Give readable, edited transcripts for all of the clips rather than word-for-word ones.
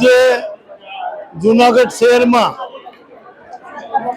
આજે જુનાગઢ શહેરમાં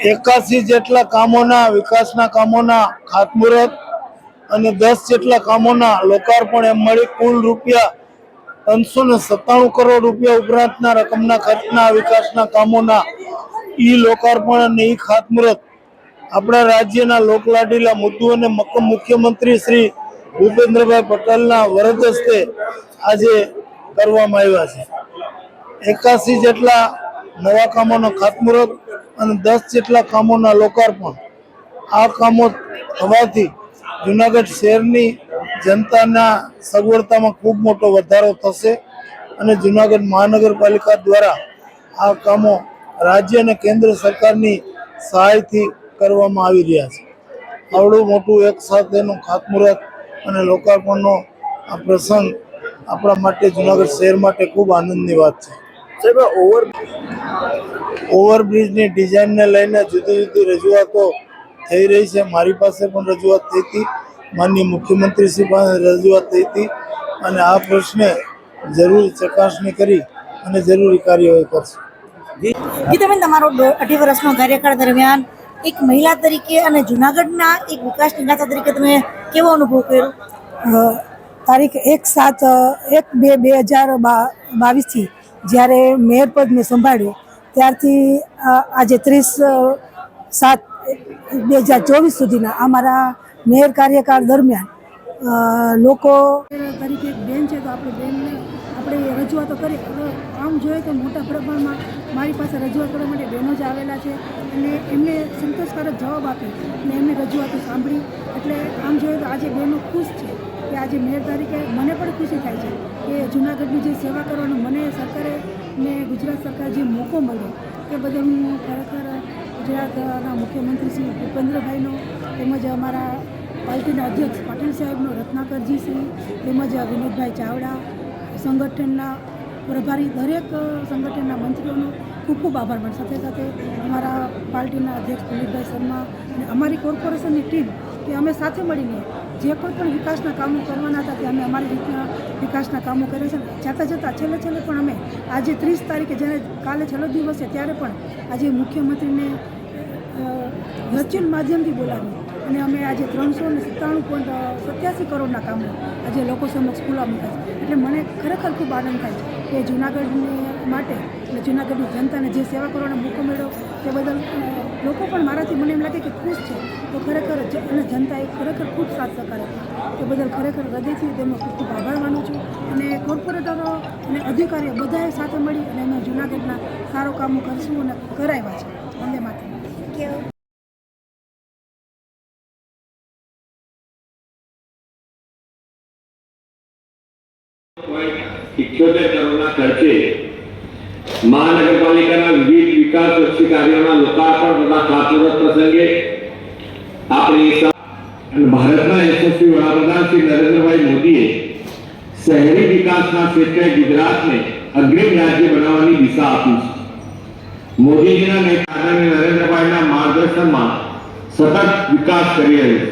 81 જેટલા કામોના વિકાસના કામોના ખાતમુહૂર્ત અને 10 જેટલા કામોના લોકાર્પણ એમ મળી કુલ રૂપિયા 397 કરોડ રૂપિયા ઉપરાંતના રકમના ખર્ચના વિકાસના કામોના ઈ લોકાર્પણ અને ઈ ખાતમુહૂર્ત આપણા રાજ્યના લોકલાડીલા મુદ્દુ અને મુખ્યમંત્રી શ્રી ભૂપેન્દ્રભાઈ પટેલના વરદ હસ્તે આજે કરવામાં આવ્યા છે। 81 જેટલા નવા કામોના ખાતમુહૂર્ત અને 10 જેટલા કામોના લોકાર્પણ। આ કામો થવાથી જુનાગઢ શહેરની જનતાના સગવડતામાં ખૂબ મોટો વધારો થશે અને જુનાગઢ મહાનગરપાલિકા દ્વારા આ કામો રાજ્ય અને કેન્દ્ર સરકારની સહાયથી કરવામાં આવી રહ્યા છે। આવડું મોટું એક સાથેનું ખાતમુહૂર્ત અને લોકાર્પણનો આ પ્રસંગ આપણા માટે જુનાગઢ શહેર માટે ખૂબ આનંદની વાત છે। ઓવરબ્રિજની ડિઝાઇનને લઈને જુદી જુદી રજૂઆતો થઈ રહી છે। મારી પાસે પણ રજૂઆત થઈ હતી, માનનીય મુખ્યમંત્રીશ્રી પાસે રજૂઆત થઈ હતી અને આ પ્રશ્ને જરૂરી ચકાસણી કરી અને જરૂરી કાર્યવાહી કરશે। ગીતાબેન, તમારો 2.5 વર્ષનો કાર્યકાળ દરમિયાન એક મહિલા તરીકે અને જુનાગઢના એક વિકાસ નિર્માતા તરીકે તમે કેવો અનુભવ કર્યો? તારીખ 1/7/2022થી જ્યારે મેયર પદ મેં સંભાળ્યું ત્યારથી આજે 30/7/2024 સુધીના અમારા મેયર કાર્યકાળ દરમિયાન લોકો તરીકે એક બેન છે તો આપણે બેનને આપણે રજૂઆતો કરી। આમ જોઈએ તો મોટા પ્રમાણમાં મારી પાસે રજૂઆત કરવા માટે બહેનો જ આવેલા છે અને એમને સંતોષકારક જવાબ આપ્યો અને એમની રજૂઆતો સાંભળી। એટલે આમ જોઈએ તો આજે બહેનો ખુશ છે કે આજે મેયર તરીકે મને પણ ખુશી થાય છે કે જૂનાગઢની જે સેવા કરવાનો મને સરકારે ને ગુજરાત સરકાર જે મોકો મળ્યો તે બદલ હું ખરેખર ગુજરાતના મુખ્યમંત્રી શ્રી ભૂપેન્દ્રભાઈનો તેમજ અમારા પાર્ટીના અધ્યક્ષ પાટીલ સાહેબનો, રત્નાકરજી શ્રી તેમજ વિનોદભાઈ ચાવડા, સંગઠનના પ્રભારી દરેક સંગઠનના મંત્રીઓનો ખૂબ ખૂબ આભાર માનું। સાથે સાથે અમારા પાર્ટીના અધ્યક્ષ પુનિતભાઈ શર્મા અને અમારી કોર્પોરેશનની ટીમ કે અમે સાથે મળીને જે કોઈ પણ વિકાસના કામો કરવાના હતા તે અમે અમારી રીતના વિકાસના કામો કરે છે। જતાં છેલ્લે પણ અમે આજે 30 તારીખે જ્યારે કાલે છેલ્લો દિવસ છે ત્યારે પણ આજે મુખ્યમંત્રીને વર્ચ્યુઅલ માધ્યમથી બોલાવી અને અમે આજે 397.87 કરોડના કામો આજે લોકો સમક્ષ ખુલ્લા મૂક્યા છે। એટલે મને ખરેખર ખૂબ આનંદ થાય છે કે જૂનાગઢને માટે અને જૂનાગઢની જનતાને જે સેવા કરવાનો મોકો મળ્યો તે બદલ લોકો પણ મારાથી મને એમ લાગે કે ખુશ છે। તો ખરેખર અને જનતાએ ખરેખર ખૂબ સાથ સહકાર આપ્યો તે બદલ ખરેખર હૃદયથી તેમનો ખૂબ ખૂબ આભાર માનું છું। અને કોર્પોરેટરો અને અધિકારીઓ બધાએ સાથે મળી અને અમે જૂનાગઢના સારો કામો કરશું અને કરાવ્યા છે। વંદે માતરમ। 78 કરોડના ખર્ચે મહાનગરપાલિકાના વિવિધ વિકાસલક્ષી કાર્યોના લોકાર્પણ તથા ખાતમુહૂર્ત પ્રસંગે આપણી ભારતના યશસ્વી વડાપ્રધાન શ્રી નરેન્દ્રભાઈ મોદીએ શહેરી વિકાસના ક્ષેત્રે ગુજરાતને અગ્રીમ રાજ્ય બનાવવાની દિશા આપી છે। મોદીજીના નેતૃત્વમાં નરેન્દ્રભાઈના માર્ગદર્શનમાં સતત વિકાસ કરી રહ્યો છે।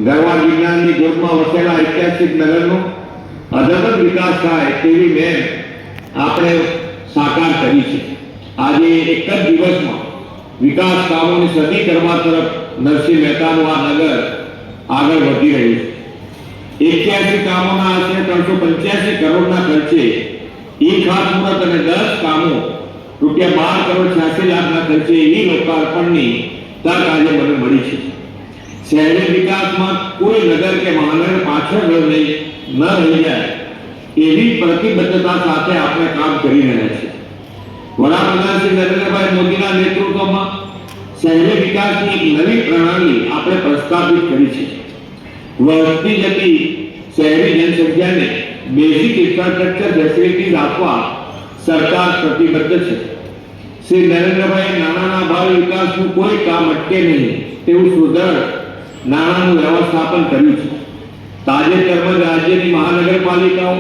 ગરવા વિજ્ઞાનની ગોદમાં વસેલા ઐતિહાસિક નગરનું અદભુત વિકાસ થાય તેવી નેમ આપણે સાકાર કરી છે। આજે એક જ દિવસમાં વિકાસ કામોની સદી કરવા તરફ નરસિંહ મહેતાનું આ નગર આગળ વધી રહ્યું છે। 81 કામોના આશરે 385 કરોડના ખર્ચે ઈ ખાતમુહૂર્ત અને 10 કામો રૂપિયા 12 કરોડ 86 લાખના ખર્ચે ઈ લોકાર્પણની તક આજે મને મળી છે। શહેરી વિકાસમાં કોઈ નગર કે મહાનગર પાછળ ન રહી જાય એવી પ્રતિબદ્ધતા સાથે આપણે કામ કરી રહ્યા છીએ। વડાપ્રધાન શ્રી નરેન્દ્રભાઈ મોદીના નેતૃત્વમાં શહેરી વિકાસની એક નવી પ્રણાલી આપણે પ્રસ્થાપિત કરી છે। વધતી જતી શહેરી જનસંખ્યાને બેઝિક ઇન્ફ્રાસ્ટ્રક્ચર ફેસિલિટીઝ આપવા સરકાર પ્રતિબદ્ધ છે। શ્રી નરેન્દ્રભાઈ નાણાંના ભાવે વિકાસનું કોઈ કામ અટકે નહીં તેવું સુદૃઢ નાણાંનું વ્યવસ્થાપન કર્યું છે। તાજેતરમાં રાજ્યની મહાનગરપાલિકાઓ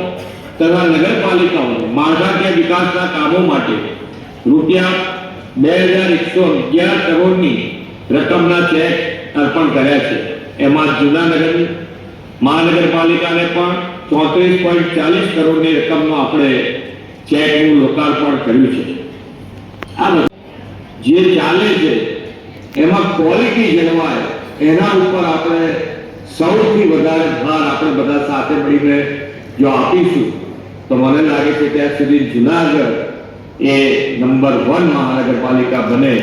તથા નગરપાલિકાઓને માળખાકીય વિકાસના કામો માટે રૂપિયા 2111 કરોડની રકમના ચેક અર્પણ કર્યા છે। એમાં જૂનાગઢ મહાનગરપાલિકાને પણ 34.40 કરોડની રકમનો આપણે ચેકનું લોકાર્પણ કર્યું છે. આ જે ચાલે છે એમાં ક્વોલિટી જળવાય એના ઉપર આપણે સૌથી વધારે ભાર આપણે બધા સાથે મળીને જો આપીશું તો મને લાગે છે ત્યાં સુધી જુનાગઢ એ નંબર 1 મહાનગરપાલિકા બને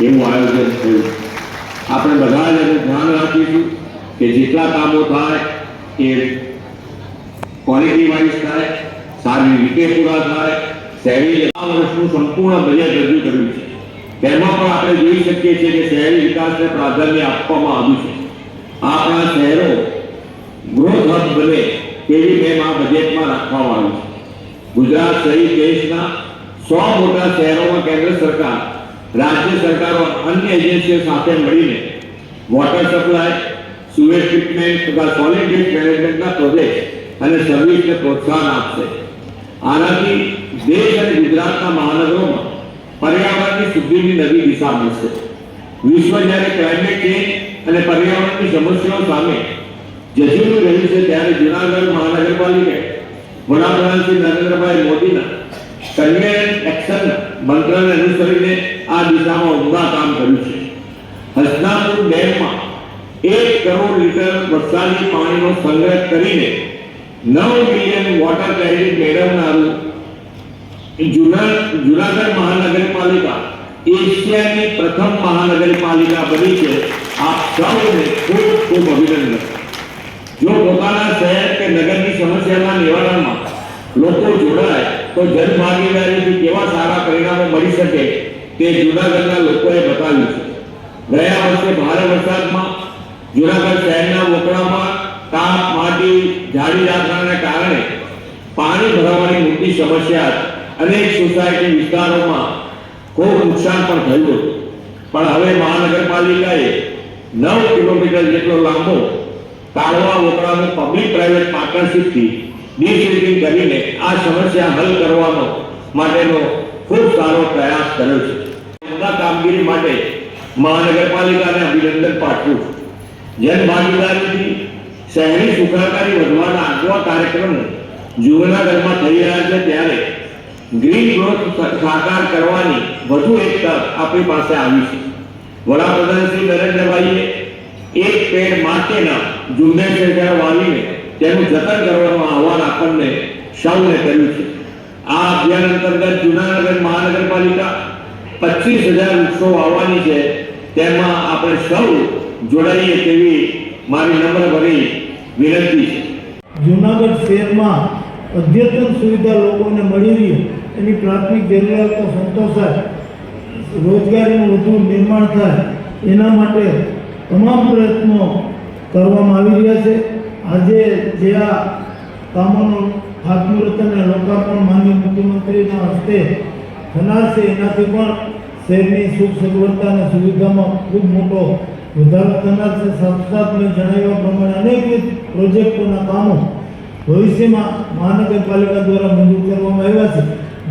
એવું આયોજન થયું. આપણે બધા જ એનું ધ્યાન રાખીશું કે જેટલા કામો થાય એ ક્વોલિટી વાઇઝ થાય, સારી રીતે પૂરા થાય. શહેરી આ વર્ષનું સંપૂર્ણ બજેટ રજૂ કર્યું છે. તેમાં પણ આપણે જોઈ શકીએ છીએ કે શહેરી વિકાસને પ્રાધાન્ય આપવામાં આવ્યું છે. આપણા શહેરો ગ્રોથ હબ બને તેવી નેમ આ બજેટમાં રાખવામાં આવી છે. ગુજરાત સહિત દેશના 100 મોટા શહેરોમાં કેન્દ્ર સરકાર, રાજ્ય સરકારો અન્ય એજન્સીઓ સાથે મળીને વોટર સપ્લાય, સુએજ ટ્રીટમેન્ટ તથા સોલિડ વેસ્ટ મેનેજમેન્ટના પ્રોજેક્ટ અને સર્વિસને પ્રોત્સાહન આપશે. આનાથી દેશ અને ગુજરાતના મહાનગરોમાં પર્યાવરણની શુદ્ધિની નવી દિશા મળશે. વિશ્વ જ્યારે ક્લાઇમેટ ચેન્જ અને પર્યાવરણની સમસ્યાઓ સામે ઝઝૂમી રહ્યું છે ત્યારે જૂનાગઢ મહાનગરપાલિકાએ વડાપ્રધાન શ્રી નરેન્દ્રભાઈ મોદીના કન્વેયર એક્શન મંત્રને અનુસરીને આ દિશામાં ઉમદા કામ કર્યું છે. હસનાપુર ડેમમાં 1 કરોડ લીટર વરસાદી પાણીનો સંગ્રહ કરીને 9 મિલિયન વોટર કેરી મેળવનારું જૂનાગઢ મહાનગરપાલિકા એશિયાની પ્રથમ મહાનગરપાલિકા બની છે. આપ સૌને ખૂબ ખૂબ અભિનંદન. જો પોતાના શહેર કે નગરની સમસ્યાના નિવારણમાં લોકો જોડાય તો જનભાગીદારીથી કેવા સારા પરિણામો મળી શકે તે જૂનાગઢના લોકોએ બતાવ્યું છે. ગયા વર્ષે ભારે વરસાદમાં જૂનાગઢ શહેરના વોકળામાં તાપ, માટી, ઝાડી ઝાકરાને કારણે પાણી ભરાવાની મોટી સમસ્યા અનેક સોસાયટી વિસ્તારોમાં ખૂબ નુકસાન પણ થયું હતું. પણ હવે મહાનગરપાલિકાએ 9 કિલોમીટર જેટલો લાંબો કાળવા વોકળાનું પબ્લિક પ્રાઇવેટ પાર્ટનરશિપથી ડિસિલ્ટિંગ કરીને આ સમસ્યા હલ કરવાનો માટેનો ખૂબ સારો પ્રયાસ કર્યો છે. આ કામગીરી માટે મહાનગરપાલિકાને અભિનંદન પાઠવું. જનભાગીદારીથી શહેરી સુખાકારી વધવાના આગવા કાર્યક્રમો જૂનાગઢમાં થઈ રહ્યા છે ત્યારે ગ્રીન ગ્રોથ સાકાર કરવાની વધુ એક તક આપણી પાસે આવી છે. વડાપ્રધાન શ્રી નરેન્દ્રભાઈએ એક પેડ માટેના ઝુંબેશ હેઠળ વાવીને તેનું જતન કરવાનું આહવાન આપણને સૌને કર્યું છે. આ અભિયાન અંતર્ગત જૂનાગઢ મહાનગરપાલિકા 25,000 વૃક્ષો વાવવાની છે. તેમાં આપણે સૌ જોડાઈએ તેવી મારી નમ્રભરી વિનંતી છે. જૂનાગઢ શહેરમાં અદ્યતન સુવિધા લોકોને મળી રહી એની પ્રાથમિક જરૂરિયાતો સંતોષાય, રોજગારીનું વધુ નિર્માણ થાય એના માટે તમામ પ્રયત્નો કરવામાં આવી રહ્યા છે. આજે જે આ કામોનું ખાતમુહૂર્ત અને લોકાર્પણ માનનીય મુખ્યમંત્રીના હસ્તે થનાર છે એનાથી પણ શહેરની સુખ સગવડતા અને સુવિધામાં ખૂબ મોટો વધારો થનાર છે. સાથે મેં જણાવ્યા પ્રમાણે અનેકવિધ પ્રોજેક્ટોના કામો ભવિષ્યમાં મહાનગરપાલિકા દ્વારા મંજૂર કરવામાં આવ્યા છે,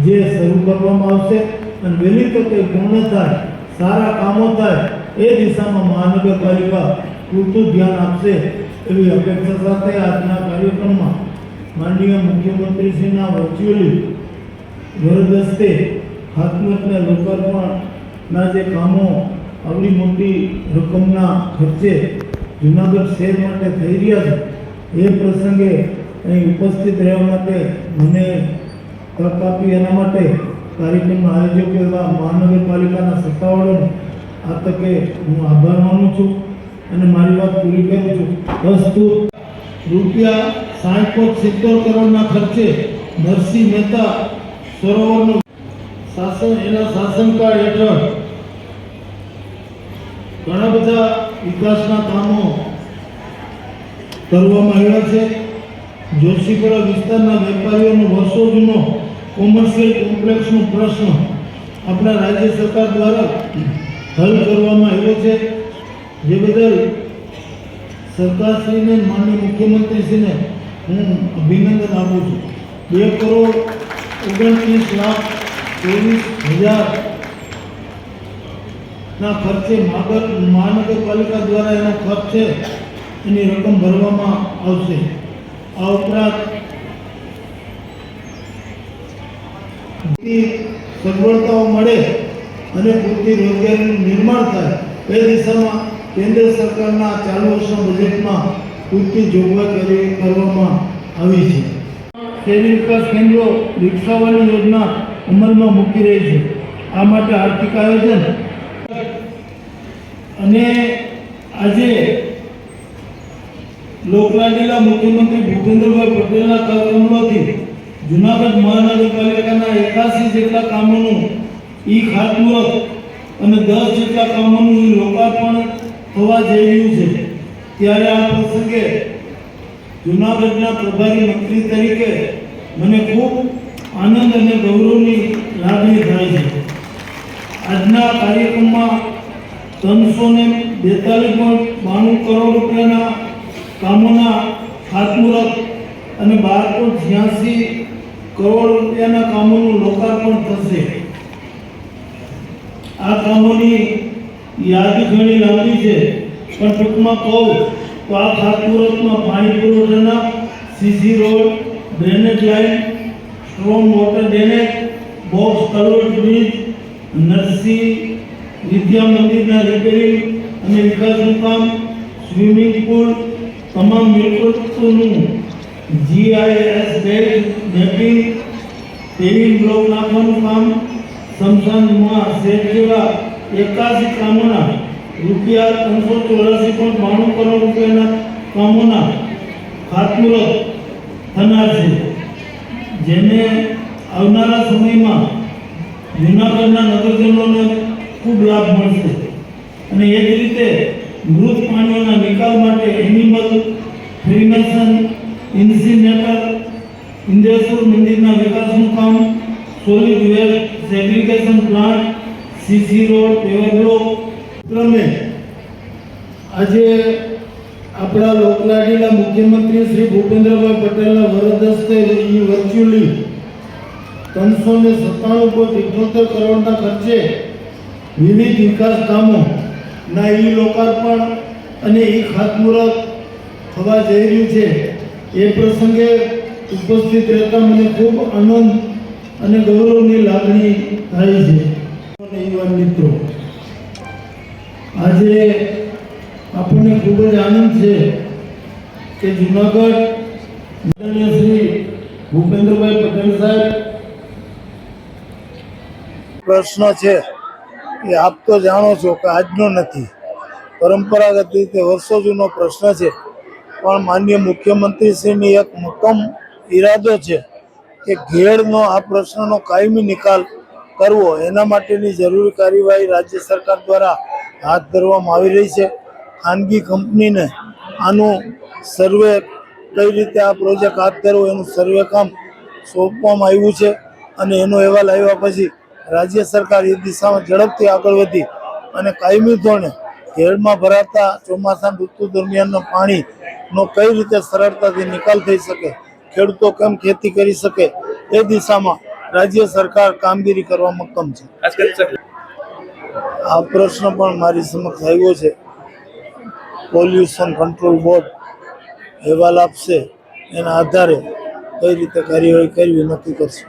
જે શરૂ કરવામાં આવશે અને વહેલી તકે પૂર્ણ થાય, સારા કામો થાય એ દિશામાં મહાનગરપાલિકા પૂરતું ધ્યાન આપશે એવી અપેક્ષા સાથે આજના કાર્યક્રમમાં માનનીય મુખ્યમંત્રીશ્રીના વર્ચ્યુઅલી વરદ હસ્તે ખાતમુહૂર્ત અને લોકાર્પણના જે કામો આવડી મોટી રકમના ખર્ચે જૂનાગઢ શહેર માટે થઈ રહ્યા છે એ પ્રસંગે અહીં ઉપસ્થિત રહેવા માટે મને તક આપી એના માટે કાર્યક્રમના આયોજકો એવા મહાનગરપાલિકાના સત્તાવાળાનો આ તકે હું આભાર માનું છું અને મારી વાત પૂરી કરું છું. વસ્તુ રૂપિયા 60.70 કરોડના ખર્ચે નરસિંહ મહેતા સરોવરનું એના શાસનકાળ હેઠળ ઘણા બધા વિકાસના કામો કરવામાં આવ્યા છે. જોશીપુરા વિસ્તારના વેપારીઓનો વર્ષો જૂનો કોમર્શિયલ કોમ્પ્લેક્સનો પ્રશ્ન આપણા રાજ્ય સરકાર દ્વારા હલ કરવામાં આવ્યો છે, જે બદલ સરકારશ્રીને માનનીય મુખ્યમંત્રીશ્રીને હું અભિનંદન આપું છું. 2,29,23,000 ખર્ચે મહાનગરપાલિકા દ્વારા એનો ખર્ચ છે એની રકમ ભરવામાં આવશે. આ ઉપરાંત સગવડતાઓ મળે અને પૂરતી રોજગારીનું નિર્માણ થાય એ દિશામાં કેન્દ્ર સરકારના ચાલુ વર્ષના બજેટમાં પૂરતી જોગવાઈ કરવામાં આવી છે. શહેરી વિકાસ કેન્દ્રો વિકસાવવાની યોજના અમલમાં મૂકી રહી છે. આ માટે આર્થિક આયોજન અને આજે લોકલાડીલા મુખ્યમંત્રી ભૂપેન્દ્રભાઈ પટેલના કમલોથી જૂનાગઢ મહાનગરપાલિકાના 81 જેટલા કામોનું ખાતમુહૂર્ત અને 10 જેટલા કામોનું લોકાર્પણ થવા જઈ રહ્યું છે. ત્યારે આ પ્રસંગે જૂનાગઢના પ્રભારી મંત્રી તરીકે મને ખૂબ આનંદ અને ગૌરવની લાગણી થાય છે. આજના કાર્યક્રમમાં 342.92 કરોડ રૂપિયાના કામોના ખાતમુહૂર્ત અને 12.86 કરોડ રૂપિયાના કામોનું લોકાર્પણ થશે. આ કામોની યાદી ઘણી લાંબી છે, પણ ટૂંકમાં કહું તો આ ખાતમુહૂર્તમાં પાણી પુરવઠાના CC road, drainage line, storm water drainage, box culvert bridge, નરસિંહ વિદ્યા મંદિરના રિપેરિંગ અને વિકાસનું કામ, સ્વિમિંગ પુલ, તમામ મિલકતોનું GIS મેપિંગ, પેવિંગ બ્લોક નાખવાનું કામ, સ્મશાનમાં શેડ જેવા 81 કામોના રૂપિયા 384.92 કરોડ રૂપિયાના કામોના ખાતમુહૂર્ત થનાર છે, જેને આવનારા સમયમાં જૂનાગઢના નગરજનોને ખૂબ લાભ મળશે. અને એ જ રીતે મૃત પ્રાણીઓના નિકાલ માટે એનિમલ ક્રિમેશન ઇન્સિનેટર, ઇન્દ્રેશ્વર મંદિરના વિકાસનું કામ, solid waste segregation plant, CC road, paver block. ક્રમે આજે આપણા લોકલાડીલા મુખ્યમંત્રી શ્રી ભૂપેન્દ્રભાઈ પટેલના વરદ હસ્તે વર્ચ્યુઅલી 397.78 કરોડના ખર્ચે વિવિધ વિકાસ કામોના લોકાર્પણ અને ખાતમુહૂર્ત થવા જઈ રહ્યું છે. એ પ્રસંગે ઉપસ્થિત રહેતા મને ખૂબ આનંદ અને ગૌરવની લાગણી થાય છે. યુવાન મિત્રો, આજે આપણને ખૂબ જ આનંદ છે કે જૂનાગઢ માનનીય શ્રી ભૂપેન્દ્રભાઈ પટેલ સાહેબ પ્રશ્ન છે એ આપ તો જાણો છો કે આજનો નથી, પરંપરાગત રીતે વર્ષો જૂનો પ્રશ્ન છે. પણ માનનીય મુખ્યમંત્રીશ્રીની એક મક્કમ ઈરાદો છે કે ઘેડનો આ પ્રશ્નનો કાયમી નિકાલ કરવો. એના માટેની જરૂરી કાર્યવાહી રાજ્ય સરકાર દ્વારા હાથ ધરવામાં આવી રહી છે. ખાનગી કંપનીને આનું સર્વે કઈ રીતે આ પ્રોજેક્ટ હાથ ધરવો એનું સર્વે કામ સોંપવામાં આવ્યું છે અને એનો અહેવાલ આવ્યા પછી રાજ્ય સરકાર એ દિશામાં ઝડપથી આગળ વધી અને કાયમી ધોરણે ઘેડમાં ભરાતા ચોમાસાની ઋતુ દરમિયાનના પાણીનો કઈ રીતે સરળતાથી નિકાલ થઈ શકે, ખેડૂતો કેમ ખેતી કરી શકે એ દિશામાં રાજ્ય સરકાર કામગીરી કરવા મક્કમ છે. આ પ્રશ્ન પણ મારી સમક્ષ આવ્યો છે. પોલ્યુશન કંટ્રોલ બોર્ડ અહેવાલ આપશે, એના આધારે કઈ રીતે કાર્યવાહી કરવી નક્કી કરશે.